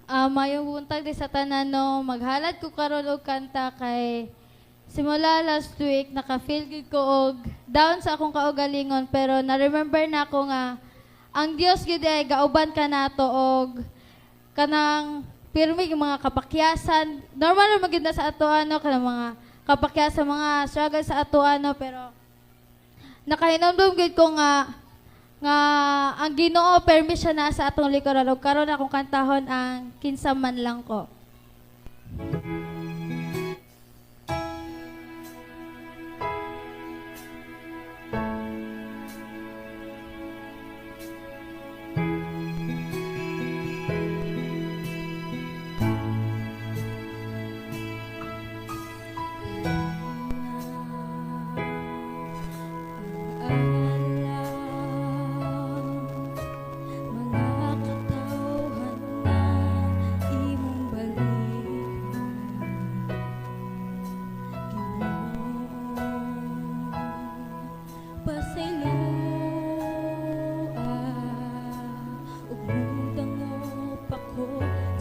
Mayong buntag di sa tanan no, maghalad ko karon og kanta kay simula last week naka-feel gid ko og down sa akong kaugalingon pero na-remember na ako nga ang Dios gid ay gauban ka nato og kanang pirmi yung mga kapakyasan. Normal naman gid na sa ato ano kanang mga kapakyasan mga struggle sa ato ano pero nakahinomdom gid ko nga ang Ginoo permission na sa atong likuran ug karon akong kantahon ang kinsa man lang ko.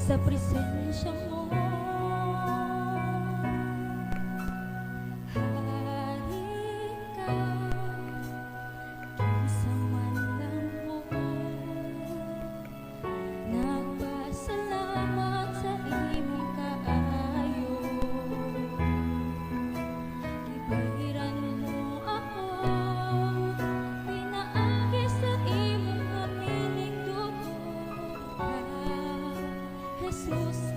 Sa presensya mo, hari ka, kinsa man lang mo. Nagpasalamat sa imong kaayo, gibahiran mo ako, pinaagi sa imong kamining dugo. Jesus,